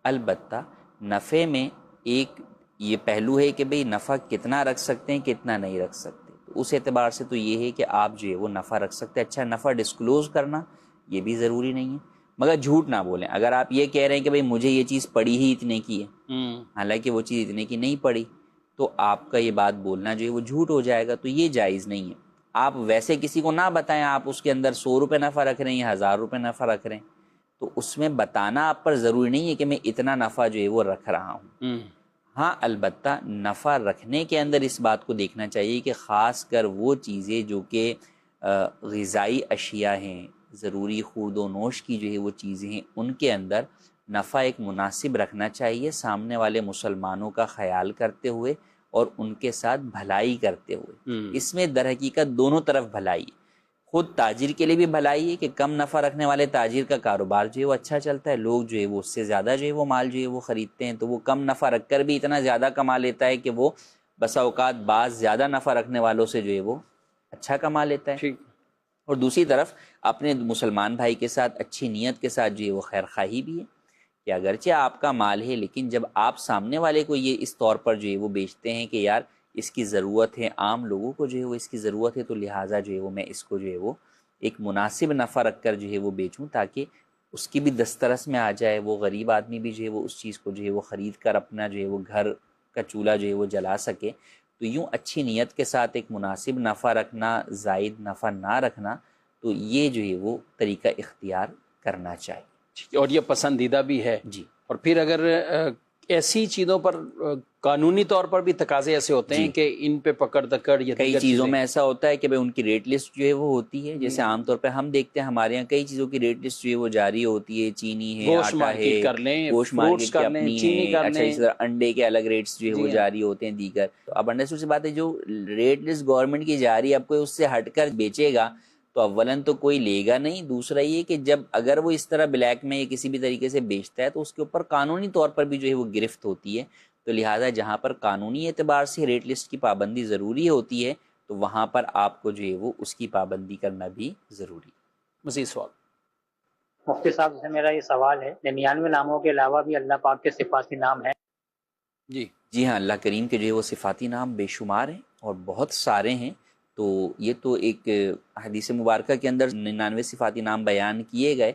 البتہ نفع میں ایک یہ پہلو ہے کہ بھئی نفع کتنا رکھ سکتے ہیں، کتنا نہیں رکھ سکتے، تو اس اعتبار سے تو یہ ہے کہ آپ جو ہے وہ نفع رکھ سکتے ہیں۔ اچھا، نفع ڈسکلوز کرنا یہ بھی ضروری نہیں ہے، مگر جھوٹ نہ بولیں۔ اگر آپ یہ کہہ رہے ہیں کہ بھئی مجھے یہ چیز پڑی ہی اتنے کی ہے، حالانکہ وہ چیز اتنے کی نہیں پڑی، تو آپ کا یہ بات بولنا جو ہے وہ جھوٹ ہو جائے گا، تو یہ جائز نہیں ہے۔ آپ ویسے کسی کو نہ بتائیں آپ اس کے اندر 100 روپے نفع رکھ رہے ہیں یا 1000 روپے نفع رکھ رہے ہیں، تو اس میں بتانا آپ پر ضروری نہیں ہے کہ میں اتنا نفع جو ہے وہ رکھ رہا ہوں۔ ہاں، البتہ نفع رکھنے کے اندر اس بات کو دیکھنا چاہیے کہ خاص کر وہ چیزیں جو کہ غذائی اشیاء ہیں، ضروری خورد و نوش کی جو ہے وہ چیزیں ہیں، ان کے اندر نفع ایک مناسب رکھنا چاہیے، سامنے والے مسلمانوں کا خیال کرتے ہوئے اور ان کے ساتھ بھلائی کرتے ہوئے۔ اس میں در حقیقت دونوں طرف بھلائی ہے، خود تاجر کے لیے بھی بھلائی ہے کہ کم نفع رکھنے والے تاجر کا کاروبار جو ہے وہ اچھا چلتا ہے، لوگ جو ہے وہ اس سے زیادہ جو ہے وہ مال جو ہے وہ خریدتے ہیں، تو وہ کم نفع رکھ کر بھی اتنا زیادہ کما لیتا ہے کہ وہ بسا اوقات بعض زیادہ نفع رکھنے والوں سے جو ہے وہ اچھا کما لیتا ہے۔ ٹھیک۔ اور دوسری طرف اپنے مسلمان بھائی کے ساتھ اچھی نیت کے ساتھ جو ہے وہ خیر خواہی بھی ہے کہ اگرچہ آپ کا مال ہے لیکن جب آپ سامنے والے کو یہ اس طور پر جو ہے وہ بیچتے ہیں کہ یار اس کی ضرورت ہے، عام لوگوں کو جو ہے وہ اس کی ضرورت ہے، تو لہٰذا جو ہے وہ میں اس کو جو ہے وہ ایک مناسب نفع رکھ کر جو ہے وہ بیچوں تاکہ اس کی بھی دسترس میں آ جائے، وہ غریب آدمی بھی جو ہے وہ اس چیز کو جو ہے وہ خرید کر اپنا جو ہے وہ گھر کا چولہا جو ہے وہ جلا سکے، تو یوں اچھی نیت کے ساتھ ایک مناسب نفع رکھنا، زائد نفع نہ رکھنا، تو یہ جو ہے وہ طریقہ اختیار کرنا چاہیے، اور یہ پسندیدہ بھی ہے۔ جی۔ اور پھر اگر ایسی چیزوں پر قانونی طور پر بھی تقاضے ایسے ہوتے ہیں کہ ان پہ پکڑ دکڑ یا کئی چیزوں میں ایسا ہوتا ہے کہ بھئی ان کی ریٹ لسٹ جو ہے وہ ہوتی ہے، جیسے عام طور پہ ہم دیکھتے ہیں ہمارے یہاں کئی چیزوں کی ریٹ لسٹ جو ہے وہ جاری ہوتی ہے، چینی ہے، گوشت آٹا ہے، مارکیٹ کر لیں، گوشت فروٹس مارکیٹ کی کر لیں، اپنی چینی ہے، کر اچھا لیں۔ اسی طرح انڈے کے الگ ریٹس جو ہے وہ جاری ہوتے ہیں دیگر۔ تو اب انڈرسٹوڈ سی بات ہے، جو ریٹ لسٹ گورنمنٹ کی جاری اب کوئی اس سے ہٹ کر بیچے گا تو اولاً تو کوئی لے گا نہیں، دوسرا یہ کہ جب اگر وہ اس طرح بلیک میں یا کسی بھی طریقے سے بیچتا ہے تو اس کے اوپر قانونی طور پر بھی جو ہے وہ گرفت ہوتی ہے، تو لہٰذا جہاں پر قانونی اعتبار سے ریٹ لسٹ کی پابندی ضروری ہوتی ہے تو وہاں پر آپ کو جو ہے وہ اس کی پابندی کرنا بھی ضروری ہے۔ مزید سوال۔ مفتی صاحب سے میرا یہ سوال ہے، 99 ناموں کے علاوہ بھی اللہ پاک کے صفاتی نام ہیں؟ جی ہاں، اللہ کریم کے جو ہے وہ صفاتی نام بے شمار ہیں اور بہت سارے ہیں، تو یہ تو ایک حدیث مبارکہ کے اندر 99 صفاتی نام بیان کیے گئے،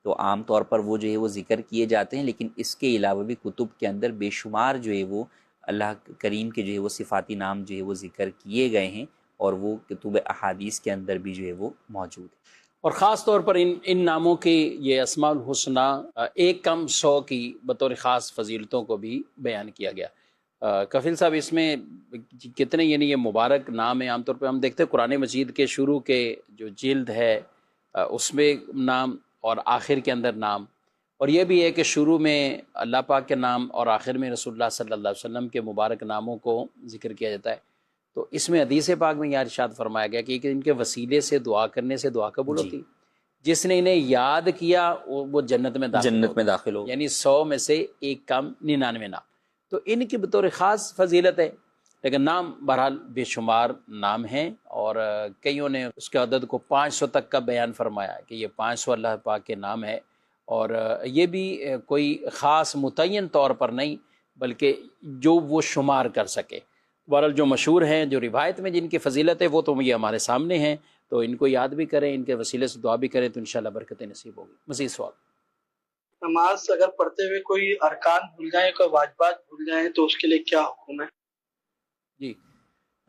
تو عام طور پر وہ جو ہے وہ ذکر کیے جاتے ہیں، لیکن اس کے علاوہ بھی کتب کے اندر بے شمار جو ہے وہ اللہ کریم کے جو ہے وہ صفاتی نام جو ہے وہ ذکر کیے گئے ہیں اور وہ کتب احادیث کے اندر بھی جو ہے وہ موجود ہے۔ اور خاص طور پر ان ناموں کی یہ اسماء الحسنہ 100 کی بطور خاص فضیلتوں کو بھی بیان کیا گیا۔ کفیل صاحب، اس میں کتنے یعنی یہ مبارک نام ہیں؟ عام طور پہ ہم دیکھتے ہیں قرآن مجید کے شروع کے جو جلد ہے اس میں نام اور آخر کے اندر نام، اور یہ بھی ہے کہ شروع میں اللہ پاک کے نام اور آخر میں رسول اللہ صلی اللہ علیہ وسلم کے مبارک ناموں کو ذکر کیا جاتا ہے۔ تو اس میں حدیث پاک میں یہ ارشاد فرمایا گیا کہ ان کے وسیلے سے دعا کرنے سے دعا قبول ہوتی، جس نے انہیں یاد کیا وہ جنت میں داخل ہو، یعنی 100 میں سے ایک کم 99 نام، تو ان کی بطور خاص فضیلت ہے، لیکن نام بہرحال بے شمار نام ہیں، اور کئیوں نے اس کے عدد کو 500 تک کا بیان فرمایا کہ یہ 500 اللہ پاک کے نام ہے، اور یہ بھی کوئی خاص متعین طور پر نہیں بلکہ جو وہ شمار کر سکے۔ بہرحال جو مشہور ہیں، جو روایت میں جن کی فضیلت ہے وہ تو یہ ہمارے سامنے ہیں، تو ان کو یاد بھی کریں، ان کے وسیلے سے دعا بھی کریں تو انشاءاللہ برکتیں نصیب ہوگی۔ مزید سوال۔ نماز اگر پڑھتے ہوئے کوئی ارکان بھول جائیں، کوئی واجبات بھول جائیں تو اس کے لیے کیا حکم ہے؟ جی،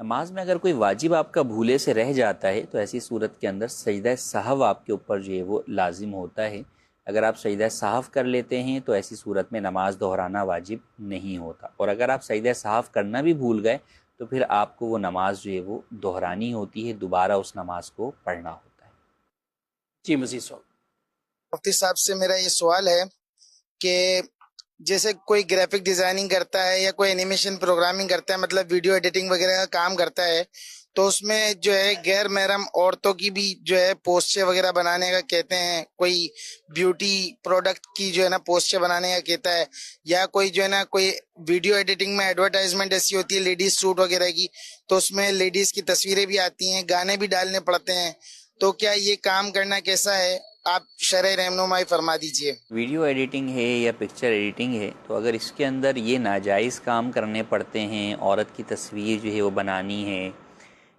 نماز میں اگر کوئی واجب آپ کا بھولے سے رہ جاتا ہے تو ایسی صورت کے اندر سجدہ سہو آپ کے اوپر جو ہے وہ لازم ہوتا ہے۔ اگر آپ سجدہ سہو کر لیتے ہیں تو ایسی صورت میں نماز دہرانا واجب نہیں ہوتا، اور اگر آپ سجدہ سہو کرنا بھی بھول گئے تو پھر آپ کو وہ نماز جو ہے وہ دہرانی ہوتی ہے، دوبارہ اس نماز کو پڑھنا ہوتا ہے۔ جی مزید سوال۔ مفتی صاحب سے میرا یہ سوال ہے کہ جیسے کوئی گرافک ڈیزائننگ کرتا ہے یا کوئی اینیمیشن پروگرامنگ کرتا ہے، مطلب ویڈیو ایڈیٹنگ وغیرہ کا کام کرتا ہے، تو اس میں جو ہے غیر محرم عورتوں کی بھی جو ہے پوسٹر وغیرہ بنانے کا کہتے ہیں، کوئی بیوٹی پروڈکٹ کی جو ہے نا پوسٹر بنانے کا کہتا ہے، یا کوئی جو ہے نا کوئی ویڈیو ایڈیٹنگ میں ایڈورٹائزمنٹ ایسی ہوتی ہے لیڈیز سوٹ وغیرہ کی، تو اس میں لیڈیز کی تصویریں بھی آتی ہیں، گانے بھی ڈالنے پڑتے ہیں، تو کیا یہ کام کرنا کیسا ہے؟ آپ شرح رہنمائی فرما دیجئے۔ ویڈیو ایڈیٹنگ ہے یا پکچر ایڈیٹنگ ہے تو اگر اس کے اندر یہ ناجائز کام کرنے پڑتے ہیں، عورت کی تصویر جو ہے وہ بنانی ہے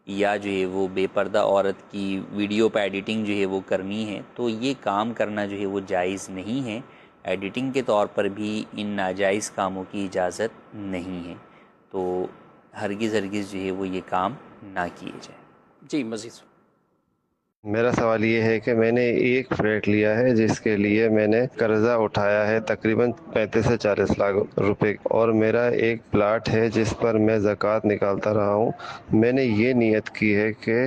یا جو ہے وہ بے پردہ عورت کی ویڈیو پہ ایڈیٹنگ جو ہے وہ کرنی ہے، تو یہ کام کرنا جو ہے وہ جائز نہیں ہے۔ ایڈیٹنگ کے طور پر بھی ان ناجائز کاموں کی اجازت نہیں ہے، تو ہرگز جو ہے وہ یہ کام نہ کیے جائیں۔ جی مزید۔ میرا سوال یہ ہے کہ میں نے ایک فلیٹ لیا ہے جس کے لیے میں نے قرضہ اٹھایا ہے تقریباً 35 سے 40 لاکھ روپے، اور میرا ایک پلاٹ ہے جس پر میں زکوٰۃ نکالتا رہا ہوں۔ میں نے یہ نیت کی ہے کہ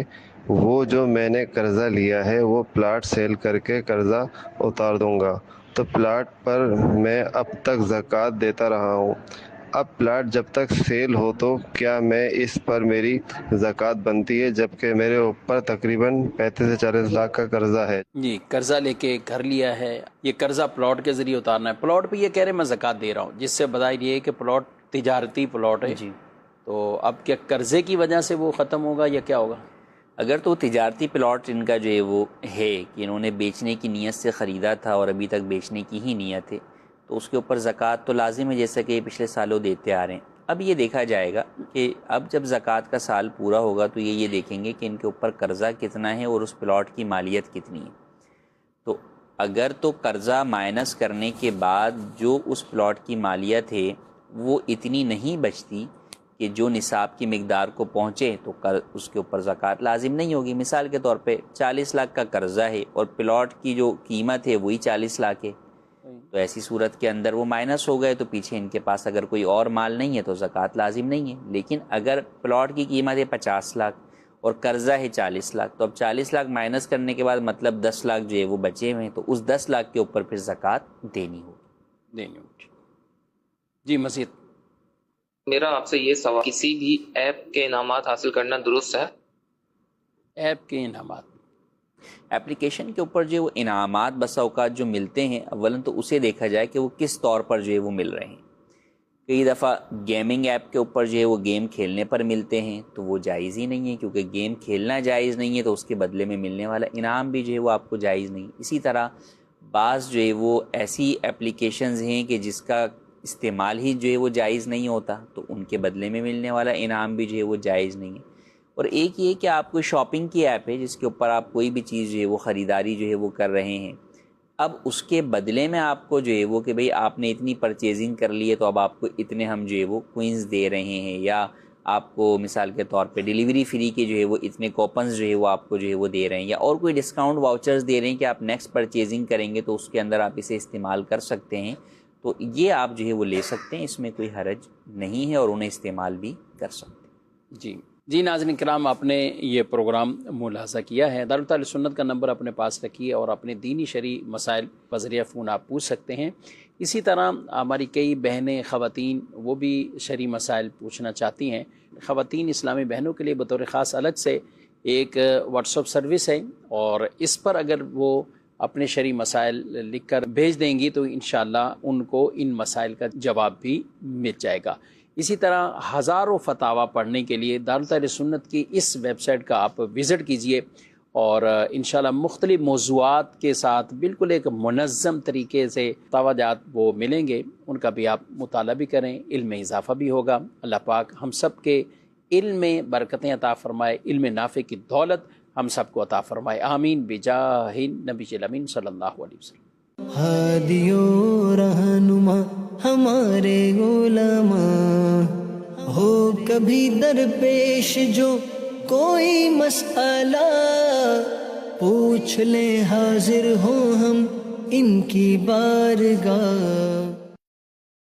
وہ جو میں نے قرضہ لیا ہے وہ پلاٹ سیل کر کے قرضہ اتار دوں گا، تو پلاٹ پر میں اب تک زکوٰۃ دیتا رہا ہوں، اب پلاٹ جب تک سیل ہو تو کیا میں اس پر میری زکوٰۃ بنتی ہے، جبکہ میرے اوپر تقریباً 35 سے 40 لاکھ کا قرضہ ہے؟ جی، قرضہ لے کے گھر لیا ہے، یہ قرضہ پلاٹ کے ذریعے اتارنا ہے. پلاٹ پہ یہ کہہ رہے ہیں میں زکوٰۃ دے رہا ہوں، جس سے بظاہر یہ ہے کہ پلاٹ تجارتی پلاٹ ہے. جی، تو اب کیا قرضے کی وجہ سے وہ ختم ہوگا یا کیا ہوگا؟ اگر تو تجارتی پلاٹ ان کا جو ہے وہ ہے کہ انہوں نے بیچنے کی نیت سے خریدا تھا اور ابھی تک بیچنے کی ہی نیت ہے، تو اس کے اوپر زکوٰۃ تو لازم ہے، جیسا کہ یہ پچھلے سالوں دیتے آ رہے ہیں. اب یہ دیکھا جائے گا کہ اب جب زکوٰۃ کا سال پورا ہوگا تو یہ دیکھیں گے کہ ان کے اوپر قرضہ کتنا ہے اور اس پلاٹ کی مالیت کتنی ہے. تو اگر تو قرضہ مائنس کرنے کے بعد جو اس پلاٹ کی مالیت ہے وہ اتنی نہیں بچتی کہ جو نصاب کی مقدار کو پہنچے تو اس کے اوپر زکوٰۃ لازم نہیں ہوگی. مثال کے طور پہ 40 لاکھ کا قرضہ ہے اور پلاٹ کی جو قیمت ہے وہی 40 لاکھ ہے، تو ایسی صورت کے اندر وہ مائنس ہو گئے تو پیچھے ان کے پاس اگر کوئی اور مال نہیں ہے تو زکوٰۃ لازم نہیں ہے. لیکن اگر پلاٹ کی قیمت ہے 50 لاکھ اور قرضہ ہے 40 لاکھ، تو اب 40 لاکھ مائنس کرنے کے بعد مطلب 10 لاکھ جو ہے وہ بچے ہوئے ہیں، تو اس 10 لاکھ کے اوپر پھر زکوٰۃ دینی ہوگی. جی مزید میرا آپ سے یہ سوال، کسی بھی ایپ کے انعامات حاصل کرنا درست ہے؟ ایپ کے انعامات، اپلیکیشن کے اوپر جو وہ انعامات بسا اوقات جو ملتے ہیں، اولاً تو اسے دیکھا جائے کہ وہ کس طور پر جو ہے وہ مل رہے ہیں. کئی دفعہ گیمنگ ایپ کے اوپر جو ہے وہ گیم کھیلنے پر ملتے ہیں تو وہ جائز ہی نہیں ہے، کیونکہ گیم کھیلنا جائز نہیں ہے تو اس کے بدلے میں ملنے والا انعام بھی جو ہے وہ آپ کو جائز نہیں. اسی طرح بعض جو ہے وہ ایسی اپلیکیشنز ہیں کہ جس کا استعمال ہی جو ہے وہ جائز نہیں ہوتا، تو ان کے بدلے میں ملنے والا انعام بھی جو ہے وہ جائز نہیں ہے. اور ایک یہ کہ آپ کو شاپنگ کی ایپ ہے جس کے اوپر آپ کوئی بھی چیز جو ہے وہ خریداری جو ہے وہ کر رہے ہیں، اب اس کے بدلے میں آپ کو جو ہے وہ کہ بھئی آپ نے اتنی پرچیزنگ کر لی ہے تو اب آپ کو اتنے ہم جو ہے وہ کوئنز دے رہے ہیں، یا آپ کو مثال کے طور پہ ڈیلیوری فری کے جو ہے وہ اتنے کوپنز جو ہے وہ آپ کو جو ہے وہ دے رہے ہیں، یا اور کوئی ڈسکاؤنٹ واؤچرز دے رہے ہیں کہ آپ نیکسٹ پرچیزنگ کریں گے تو اس کے اندر آپ اسے استعمال کر سکتے ہیں. تو یہ آپ جو ہے وہ لے سکتے ہیں، اس میں کوئی حرج نہیں ہے اور انہیں استعمال بھی کر سکتے ہیں. جی ناظرین کرام، آپ نے یہ پروگرام ملاحظہ کیا ہے. دارالتعلیم سنت کا نمبر اپنے پاس رکھیے اور اپنے دینی شرعی مسائل بذریعہ فون آپ پوچھ سکتے ہیں. اسی طرح ہماری کئی بہنیں خواتین وہ بھی شرعی مسائل پوچھنا چاہتی ہیں. خواتین اسلامی بہنوں کے لیے بطور خاص الگ سے ایک واٹس ایپ سروس ہے، اور اس پر اگر وہ اپنے شرعی مسائل لکھ کر بھیج دیں گی تو انشاءاللہ ان کو ان مسائل کا جواب بھی مل جائے گا. اسی طرح ہزاروں فتاوی پڑھنے کے لیے دارالتعلیم سنت کی اس ویب سائٹ کا آپ وزٹ کیجئے، اور انشاءاللہ مختلف موضوعات کے ساتھ بالکل ایک منظم طریقے سے فتاویات وہ ملیں گے، ان کا بھی آپ مطالعہ بھی کریں، علم میں اضافہ بھی ہوگا. اللہ پاک ہم سب کے علم میں برکتیں عطا فرمائے، علم نافع کی دولت ہم سب کو عطا فرمائے. آمین بجاہ نبی الامین صلی اللہ علیہ وسلم. ہادی و رہنما ہمارے علماء، ہو کبھی درپیش جو کوئی مسئلہ، پوچھ لیں حاضر ہوں ہم ان کی بارگاہ.